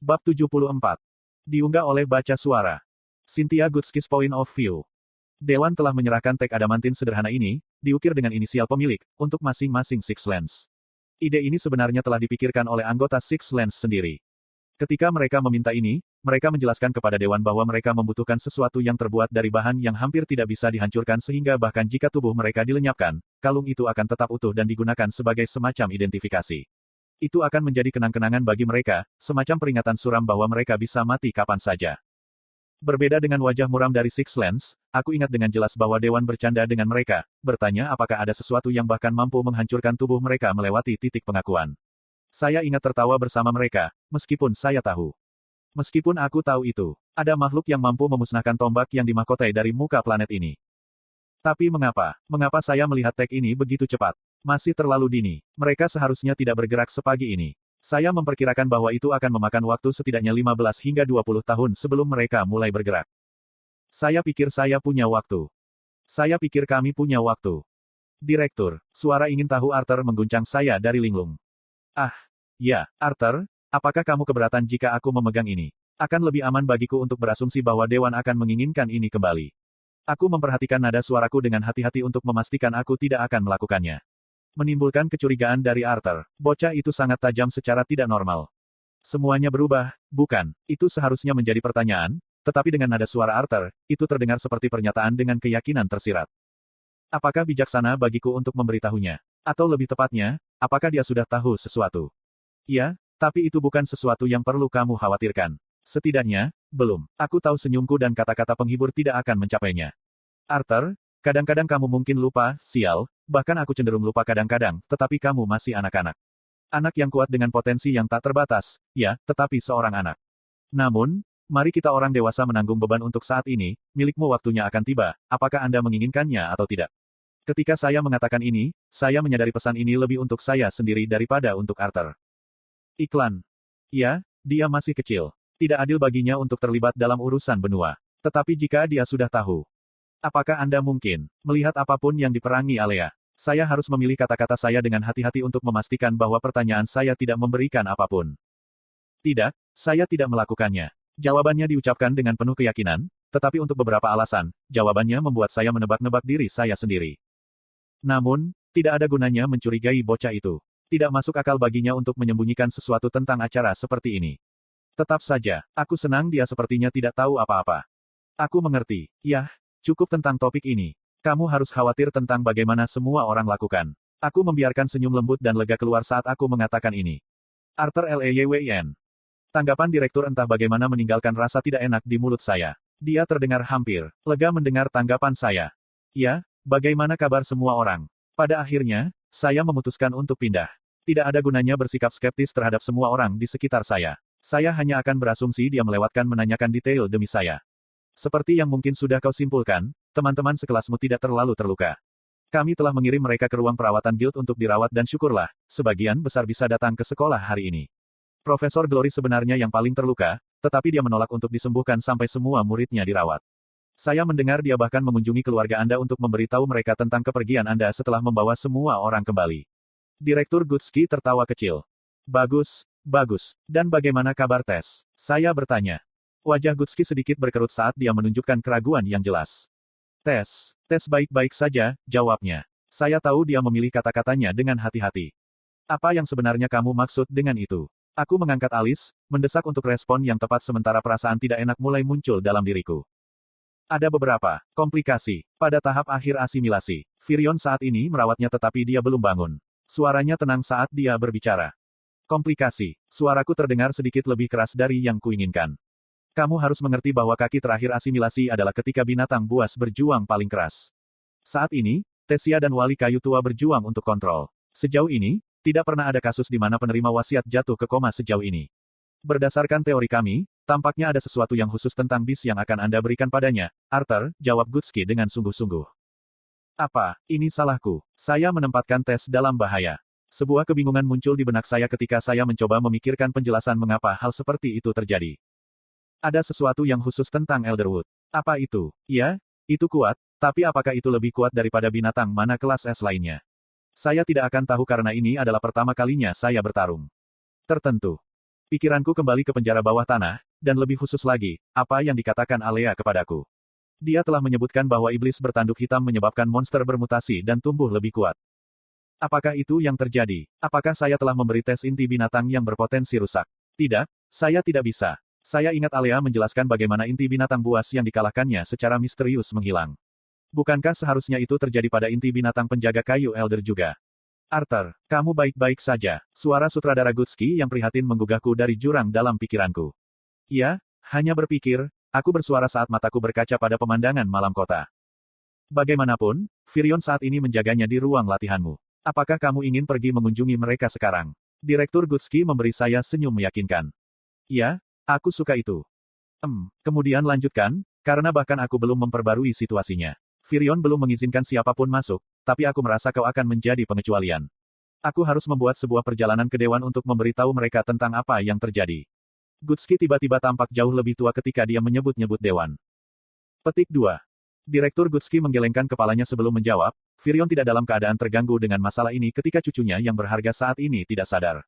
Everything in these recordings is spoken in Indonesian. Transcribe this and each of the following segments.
Bab 74. Diunggah oleh baca suara. Cynthia Gutskis Point of View. Dewan telah menyerahkan tag adamantin sederhana ini, diukir dengan inisial pemilik, untuk masing-masing Six Lands. Ide ini sebenarnya telah dipikirkan oleh anggota Six Lands sendiri. Ketika mereka meminta ini, mereka menjelaskan kepada Dewan bahwa mereka membutuhkan sesuatu yang terbuat dari bahan yang hampir tidak bisa dihancurkan sehingga bahkan jika tubuh mereka dilenyapkan, kalung itu akan tetap utuh dan digunakan sebagai semacam identifikasi. Itu akan menjadi kenang-kenangan bagi mereka, semacam peringatan suram bahwa mereka bisa mati kapan saja. Berbeda dengan wajah muram dari Six Lands, aku ingat dengan jelas bahwa Dewan bercanda dengan mereka, bertanya apakah ada sesuatu yang bahkan mampu menghancurkan tubuh mereka melewati titik pengakuan. Saya ingat tertawa bersama mereka, meskipun saya tahu. Meskipun aku tahu itu, ada makhluk yang mampu memusnahkan tombak yang dimahkotai dari muka planet ini. Tapi mengapa? Mengapa saya melihat tag ini begitu cepat? Masih terlalu dini. Mereka seharusnya tidak bergerak sepagi ini. Saya memperkirakan bahwa itu akan memakan waktu setidaknya 15 hingga 20 tahun sebelum mereka mulai bergerak. Saya pikir saya punya waktu. Saya pikir kami punya waktu. Direktur, suara ingin tahu Arthur mengguncang saya dari linglung. Ah, ya, Arthur, apakah kamu keberatan jika aku memegang ini? Akan lebih aman bagiku untuk berasumsi bahwa Dewan akan menginginkan ini kembali. Aku memperhatikan nada suaraku dengan hati-hati untuk memastikan aku tidak akan melakukannya. Menimbulkan kecurigaan dari Arthur, bocah itu sangat tajam secara tidak normal. Semuanya berubah, bukan? Itu seharusnya menjadi pertanyaan, tetapi dengan nada suara Arthur, itu terdengar seperti pernyataan dengan keyakinan tersirat. Apakah bijaksana bagiku untuk memberitahunya? Atau lebih tepatnya, apakah dia sudah tahu sesuatu? Ya, tapi itu bukan sesuatu yang perlu kamu khawatirkan. Setidaknya, belum. Aku tahu senyumku dan kata-kata penghibur tidak akan mencapainya. Arthur, kadang-kadang kamu mungkin lupa, sial, bahkan aku cenderung lupa kadang-kadang, tetapi kamu masih anak-anak. Anak yang kuat dengan potensi yang tak terbatas, ya, tetapi seorang anak. Namun, mari kita orang dewasa menanggung beban untuk saat ini, milikmu waktunya akan tiba, apakah Anda menginginkannya atau tidak? Ketika saya mengatakan ini, saya menyadari pesan ini lebih untuk saya sendiri daripada untuk Arthur. Iklan. Ya, dia masih kecil. Tidak adil baginya untuk terlibat dalam urusan benua. Tetapi jika dia sudah tahu, apakah Anda mungkin melihat apapun yang diperangi Alea? Saya harus memilih kata-kata saya dengan hati-hati untuk memastikan bahwa pertanyaan saya tidak memberikan apapun. Tidak, saya tidak melakukannya. Jawabannya diucapkan dengan penuh keyakinan, tetapi untuk beberapa alasan, jawabannya membuat saya menebak-nebak diri saya sendiri. Namun, tidak ada gunanya mencurigai bocah itu. Tidak masuk akal baginya untuk menyembunyikan sesuatu tentang acara seperti ini. Tetap saja, aku senang dia sepertinya tidak tahu apa-apa. Aku mengerti. Yah, cukup tentang topik ini. Kamu harus khawatir tentang bagaimana semua orang lakukan. Aku membiarkan senyum lembut dan lega keluar saat aku mengatakan ini. Arthur Lewin. Tanggapan direktur entah bagaimana meninggalkan rasa tidak enak di mulut saya. Dia terdengar hampir lega mendengar tanggapan saya. Ya, bagaimana kabar semua orang? Pada akhirnya, saya memutuskan untuk pindah. Tidak ada gunanya bersikap skeptis terhadap semua orang di sekitar saya. Saya hanya akan berasumsi dia melewatkan menanyakan detail demi saya. Seperti yang mungkin sudah kau simpulkan, teman-teman sekelasmu tidak terlalu terluka. Kami telah mengirim mereka ke ruang perawatan guild untuk dirawat dan syukurlah, sebagian besar bisa datang ke sekolah hari ini. Profesor Glory sebenarnya yang paling terluka, tetapi dia menolak untuk disembuhkan sampai semua muridnya dirawat. Saya mendengar dia bahkan mengunjungi keluarga Anda untuk memberitahu mereka tentang kepergian Anda setelah membawa semua orang kembali. Direktur Gutski tertawa kecil. Bagus, bagus. Dan bagaimana kabar Tess? Saya bertanya. Wajah Gutski sedikit berkerut saat dia menunjukkan keraguan yang jelas. Tess baik-baik saja, jawabnya. Saya tahu dia memilih kata-katanya dengan hati-hati. Apa yang sebenarnya kamu maksud dengan itu? Aku mengangkat alis, mendesak untuk respon yang tepat sementara perasaan tidak enak mulai muncul dalam diriku. Ada beberapa komplikasi pada tahap akhir asimilasi. Virion saat ini merawatnya tetapi dia belum bangun. Suaranya tenang saat dia berbicara. Komplikasi. Suaraku terdengar sedikit lebih keras dari yang kuinginkan. Kamu harus mengerti bahwa kaki terakhir asimilasi adalah ketika binatang buas berjuang paling keras. Saat ini, Tessia dan Wali Kayu Tua berjuang untuk kontrol. Sejauh ini, tidak pernah ada kasus di mana penerima wasiat jatuh ke koma sejauh ini. Berdasarkan teori kami, tampaknya ada sesuatu yang khusus tentang bis yang akan Anda berikan padanya, Arthur, jawab Gutski dengan sungguh-sungguh. Apa, ini salahku? Saya menempatkan Tess dalam bahaya. Sebuah kebingungan muncul di benak saya ketika saya mencoba memikirkan penjelasan mengapa hal seperti itu terjadi. Ada sesuatu yang khusus tentang Elderwood. Apa itu? Ya, itu kuat, tapi apakah itu lebih kuat daripada binatang mana kelas S lainnya? Saya tidak akan tahu karena ini adalah pertama kalinya saya bertarung. Tertentu. Pikiranku kembali ke penjara bawah tanah, dan lebih khusus lagi, apa yang dikatakan Alea kepadaku. Dia telah menyebutkan bahwa iblis bertanduk hitam menyebabkan monster bermutasi dan tumbuh lebih kuat. Apakah itu yang terjadi? Apakah saya telah memberi tes inti binatang yang berpotensi rusak? Tidak, saya tidak bisa. Saya ingat Alea menjelaskan bagaimana inti binatang buas yang dikalahkannya secara misterius menghilang. Bukankah seharusnya itu terjadi pada inti binatang penjaga kayu Elder juga? Arthur, kamu baik-baik saja. Suara sutradara Gutski yang prihatin menggugahku dari jurang dalam pikiranku. Ya, hanya berpikir, aku bersuara saat mataku berkaca pada pemandangan malam kota. Bagaimanapun, Firion saat ini menjaganya di ruang latihanmu. Apakah kamu ingin pergi mengunjungi mereka sekarang? Direktur Gutski memberi saya senyum meyakinkan. Ya, aku suka itu. Kemudian lanjutkan, karena bahkan aku belum memperbarui situasinya. Firion belum mengizinkan siapapun masuk, tapi aku merasa kau akan menjadi pengecualian. Aku harus membuat sebuah perjalanan ke Dewan untuk memberitahu mereka tentang apa yang terjadi. Gutski tiba-tiba tampak jauh lebih tua ketika dia menyebut-nyebut Dewan. Petik 2. Direktur Gutski menggelengkan kepalanya sebelum menjawab, Firion tidak dalam keadaan terganggu dengan masalah ini ketika cucunya yang berharga saat ini tidak sadar.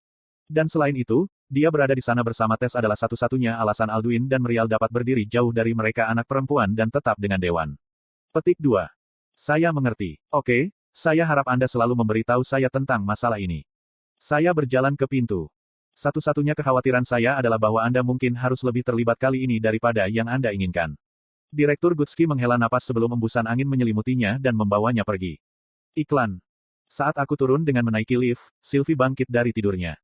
Dan selain itu, dia berada di sana bersama Tess adalah satu-satunya alasan Alduin dan Merial dapat berdiri jauh dari mereka anak perempuan dan tetap dengan Dewan. Petik 2. Saya mengerti. Oke, saya harap Anda selalu memberitahu saya tentang masalah ini. Saya berjalan ke pintu. Satu-satunya kekhawatiran saya adalah bahwa Anda mungkin harus lebih terlibat kali ini daripada yang Anda inginkan. Direktur Gutski menghela napas sebelum embusan angin menyelimutinya dan membawanya pergi. Iklan. Saat aku turun dengan menaiki lift, Sylvie bangkit dari tidurnya.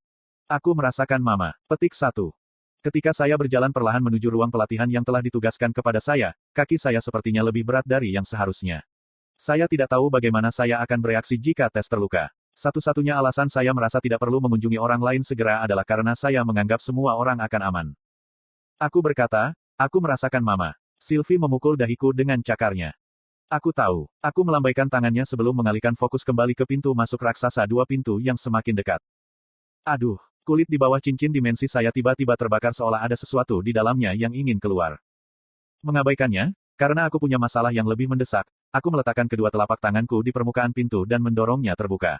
Aku merasakan mama. Petik 1. Ketika saya berjalan perlahan menuju ruang pelatihan yang telah ditugaskan kepada saya, kaki saya sepertinya lebih berat dari yang seharusnya. Saya tidak tahu bagaimana saya akan bereaksi jika Tess terluka. Satu-satunya alasan saya merasa tidak perlu mengunjungi orang lain segera adalah karena saya menganggap semua orang akan aman. Aku berkata, aku merasakan mama. Sylvie memukul dahiku dengan cakarnya. Aku tahu. Aku melambaikan tangannya sebelum mengalihkan fokus kembali ke pintu masuk raksasa dua pintu yang semakin dekat. Aduh, kulit di bawah cincin dimensi saya tiba-tiba terbakar seolah ada sesuatu di dalamnya yang ingin keluar. Mengabaikannya, karena aku punya masalah yang lebih mendesak, aku meletakkan kedua telapak tanganku di permukaan pintu dan mendorongnya terbuka.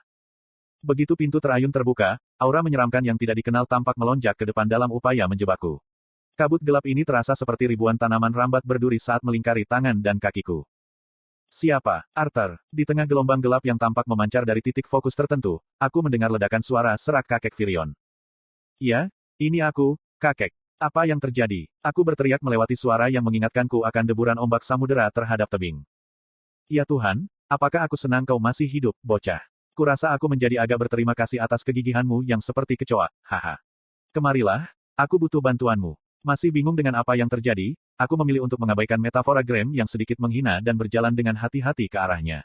Begitu pintu terayun terbuka, aura menyeramkan yang tidak dikenal tampak melonjak ke depan dalam upaya menjebakku. Kabut gelap ini terasa seperti ribuan tanaman rambat berduri saat melingkari tangan dan kakiku. Siapa? Arthur. Di tengah gelombang gelap yang tampak memancar dari titik fokus tertentu, aku mendengar ledakan suara serak kakek Firion. Ya, ini aku, kakek. Apa yang terjadi? Aku berteriak melewati suara yang mengingatkanku akan deburan ombak samudera terhadap tebing. Ya Tuhan, apakah aku senang kau masih hidup, bocah? Kurasa aku menjadi agak berterima kasih atas kegigihanmu yang seperti kecoa, haha. Kemarilah, aku butuh bantuanmu. Masih bingung dengan apa yang terjadi, aku memilih untuk mengabaikan metafora Graham yang sedikit menghina dan berjalan dengan hati-hati ke arahnya.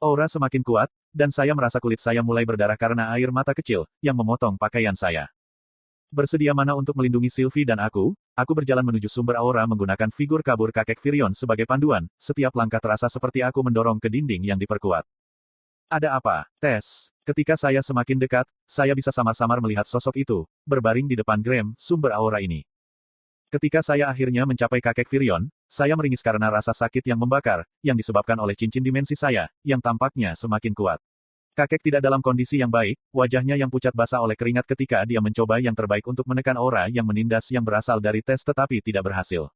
Aura semakin kuat, dan saya merasa kulit saya mulai berdarah karena air mata kecil, yang memotong pakaian saya. Bersedia mana untuk melindungi Sylvie dan aku berjalan menuju sumber aura menggunakan figur kabur kakek Firion sebagai panduan, setiap langkah terasa seperti aku mendorong ke dinding yang diperkuat. Ada apa, Tess? Ketika saya semakin dekat, saya bisa samar-samar melihat sosok itu, berbaring di depan Graham, sumber aura ini. Ketika saya akhirnya mencapai kakek Firion, saya meringis karena rasa sakit yang membakar, yang disebabkan oleh cincin dimensi saya, yang tampaknya semakin kuat. Kakek tidak dalam kondisi yang baik, wajahnya yang pucat basah oleh keringat ketika dia mencoba yang terbaik untuk menekan aura yang menindas yang berasal dari Tess tetapi tidak berhasil.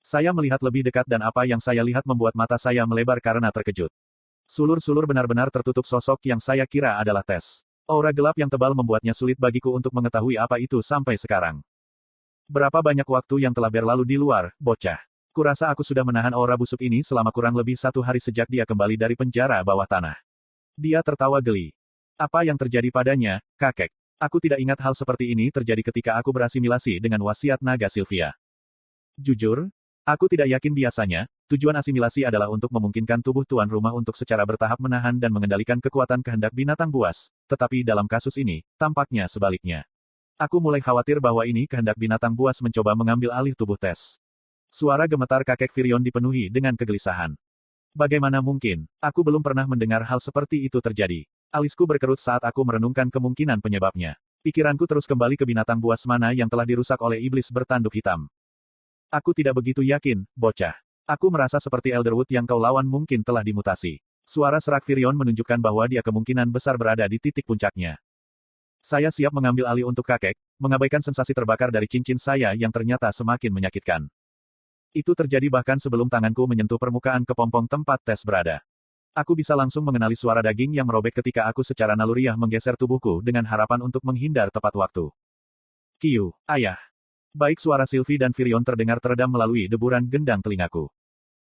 Saya melihat lebih dekat dan apa yang saya lihat membuat mata saya melebar karena terkejut. Sulur-sulur benar-benar tertutup sosok yang saya kira adalah Tess. Aura gelap yang tebal membuatnya sulit bagiku untuk mengetahui apa itu sampai sekarang. Berapa banyak waktu yang telah berlalu di luar, bocah. Kurasa aku sudah menahan aura busuk ini selama kurang lebih 1 hari sejak dia kembali dari penjara bawah tanah. Dia tertawa geli. Apa yang terjadi padanya, kakek? Aku tidak ingat hal seperti ini terjadi ketika aku berasimilasi dengan wasiat naga Sylvia. Jujur, aku tidak yakin biasanya, tujuan asimilasi adalah untuk memungkinkan tubuh tuan rumah untuk secara bertahap menahan dan mengendalikan kekuatan kehendak binatang buas, tetapi dalam kasus ini, tampaknya sebaliknya. Aku mulai khawatir bahwa ini kehendak binatang buas mencoba mengambil alih tubuh Tess. Suara gemetar kakek Firion dipenuhi dengan kegelisahan. Bagaimana mungkin? Aku belum pernah mendengar hal seperti itu terjadi. Alisku berkerut saat aku merenungkan kemungkinan penyebabnya. Pikiranku terus kembali ke binatang buas mana yang telah dirusak oleh iblis bertanduk hitam. Aku tidak begitu yakin, bocah. Aku merasa seperti Elderwood yang kau lawan mungkin telah dimutasi. Suara serak Firion menunjukkan bahwa dia kemungkinan besar berada di titik puncaknya. Saya siap mengambil alih untuk kakek, mengabaikan sensasi terbakar dari cincin saya yang ternyata semakin menyakitkan. Itu terjadi bahkan sebelum tanganku menyentuh permukaan kepompong tempat tes berada. Aku bisa langsung mengenali suara daging yang merobek ketika aku secara naluriah menggeser tubuhku dengan harapan untuk menghindar tepat waktu. Kiu, ayah. Baik suara Sylvie dan Virion terdengar teredam melalui deburan gendang telingaku.